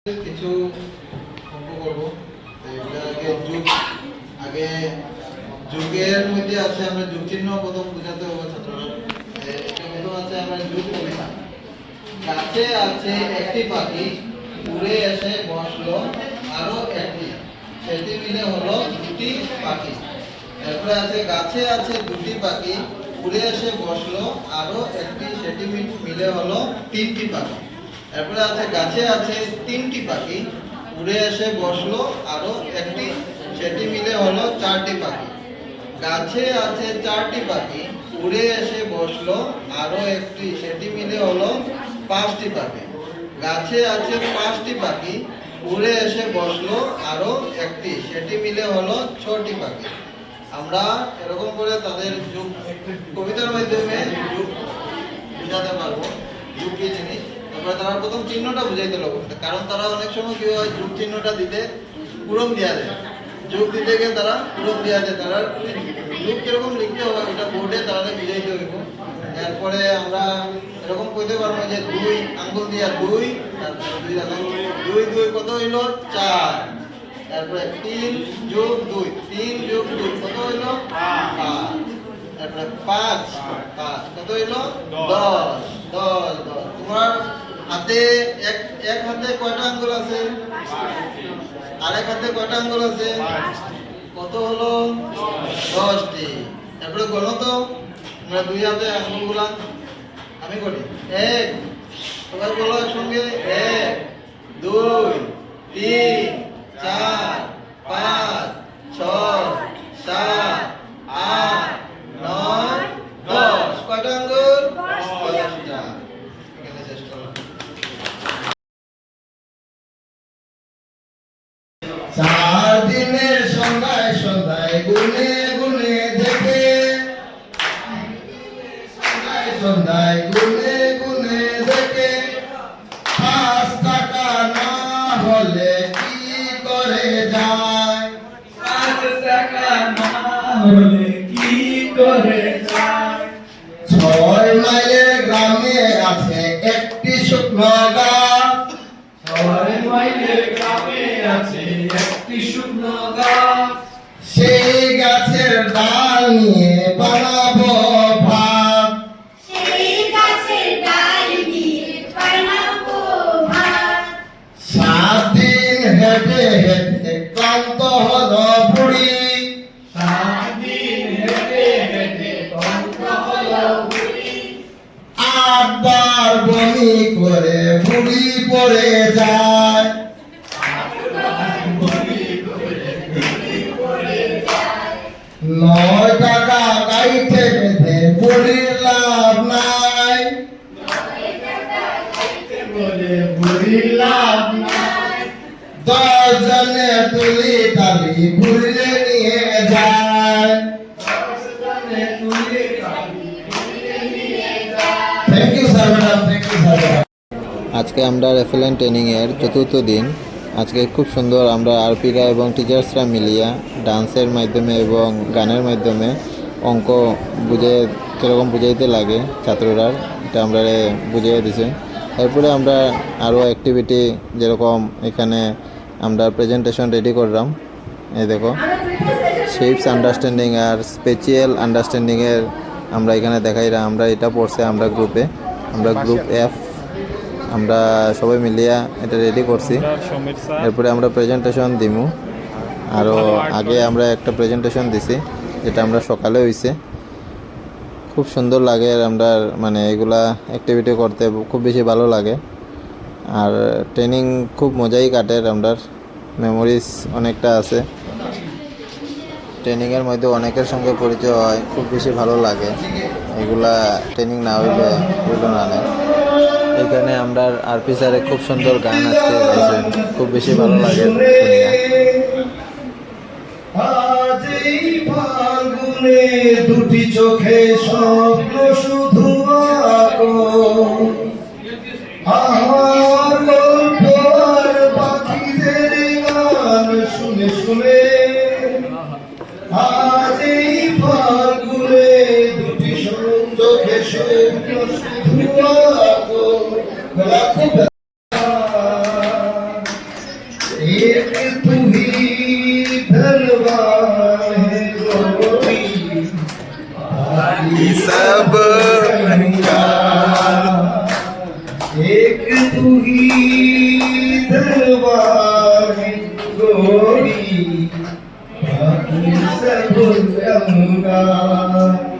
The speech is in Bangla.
কিছু অঙ্ক করবো। আগে যুগের মধ্যে আছে আমরা যুগ চিহ্ন প্রথম বুঝাতে হবে ছাত্ররা। প্রথম আছে আমরা যুগ অভিধান। গাছে আছে একটি পাখি, উড়ে এসে বসলো আরো একটি, সেটি মিলে হলো দুটি পাখি। এরপরে আছে গাছে আছে দুটি পাখি, উড়ে এসে বসলো আরো একটি, সেটি মিলে হলো তিনটি পাখি। এরপরে আছে গাছে আছে তিনটি পাখি, উড়ে এসে বসলো আরো একটি, সেটি মিলে হলো চারটি পাখি। গাছে আছে চারটি পাখি, উড়ে এসে বসলো আরো একটি, সেটি মিলে হলো পাঁচটি পাখি। গাছে আছে পাঁচটি পাখি, উড়ে এসে বসলো আরো একটি, সেটি মিলে হলো ছটি পাখি। আমরা এরকম করে তাদের যুগ কবিতার মাধ্যমে যুগ বুঝাতে পারবো। যুগ কি জিনিস, তারপরে তারা প্রথম চিহ্নটা বুঝাইতে লাগবে, কারণ তারা অনেক সময় কি হয় যুগ চিহ্নটা দিতে পূরণ দেওয়া যায়, যুগ দিতে গিয়ে তারা পূরণ দেওয়া যায়। তারা যুগ কিরকম লিখতে হবে ওটা বোর্ডে তাদের বুঝাইতে হইব। এরপরে আমরা এরকম কইতে পারবো যে দুই আঙ্গুল দিয়া দুই, দুই দুই কত হইল 4। তারপরে 3 যোগ 2, 3 যোগ 2 কত হইল 5। তারপরে 5 কত হইল 10। 10 তোমার হাতে এক হাতে কয়টা আঙ্গুল আছে? আরেক হাতে কয়টা আঙ্গুল আছে? কত হলো 10টি। তারপরে গণো তো আমরা দুই হাতে আঙ্গুলগুলা, আমি করি 1, সবাই বলো একসঙ্গে 1 2 3 4 5 6 7 8 9 10। কয়টা আঙ্গুল? 10টা। এখানে শেষ করলাম। 4 দিনের সন্ধ্যায় সন্ধ্যায় গুনে গুনে দেখে, সন্ধ্যায় গুনে গুনে দেখে, 5 টাকা না হলে কি করে যায়? 5 টাকা না হলে কি করে যায়? 6 মাইলের গ্রামে আছে একটি শুকনো গাছ, 6 মাইলের গ্রামে আছে একটি শুকনো গাছ, সেই গাছের ডাল নিয়ে বানাবো ভাত, সেই গাছের ডাল দিয়ে বানাবো ভাত। 7 দিন হেঁটে হেঁটে ক্লান্ত হলো বুড়ি, 7 দিন হেঁটে হেঁটে ক্লান্ত হলো বুড়ি, 8 বার বমি করে বুড়ি পড়ে যায়, 9 টাকা গাইতে বেঁধে বুড়ির লাভ নাই, 9 টাকা গাইতে বলে বুড়ির লাভ নাই, 10 জনে তুলি তালি বুড়িরে নিয়ে যায়, 10 জনে তুলি তালি বুড়িরে নিয়ে যায়। Thank you sir, madam, thank you sir. আজকে আমরা রেফারেন্ট ট্রেনিংয়ের চতুর্থ দিন। আজকে খুব সুন্দর আমরা আরপিরা এবং টিচার্সরা মিলিয়া ডান্সের মাধ্যমে এবং গানের মাধ্যমে অঙ্ক বুঝে কীরকম বুঝাইতে লাগে ছাত্ররা, এটা আমরা বুঝিয়ে দিছে। এরপরে আমরা আরও অ্যাক্টিভিটি যেরকম এখানে আমরা প্রেজেন্টেশন রেডি করলাম। এই দেখো শেপস আন্ডারস্ট্যান্ডিং আর স্পেশিয়াল আন্ডারস্ট্যান্ডিংয়ের আমরা এখানে দেখাইলাম। আমরা এটা পড়ছে আমরা গ্রুপে, আমরা গ্রুপ F আমরা সবাই মিলিয়া এটা রেডি করছি। এরপরে আমরা প্রেজেন্টেশন দিমু। আরও আগে আমরা একটা প্রেজেন্টেশন দিছি যেটা আমরা সকালে হইছে। খুব সুন্দর লাগে আমরা মানে এগুলা অ্যাক্টিভিটি করতে খুব বেশি ভালো লাগে। আর ট্রেনিং খুব মজাই কাটে, আমরা মেমোরিজ অনেকটা আছে। ট্রেনিংয়ের মধ্যে অনেকের সঙ্গে পরিচয় হয়, খুব বেশি ভালো লাগে। এগুলা ট্রেনিং না হইলে এগুলো না নেয়। এখানে আমরা আরপি স্যারে খুব সুন্দর গান আজকে গাইছেন, খুব বেশি ভালো লাগে শুনিয়া। আজ এই ফাল্গুনে দুটি চোখে স্বপ্ন শুধু আঁকো, আমার গল্প আর পাখিদের গান শুনে শুনে, আজ এই ফাল্গুনে দুটি চোখে স্বপ্ন শুধু আঁকো। धनवान है गोरी बाकी सब कंगाल। एक तू ही धनवान है गोरी बाकी सब कंगाल।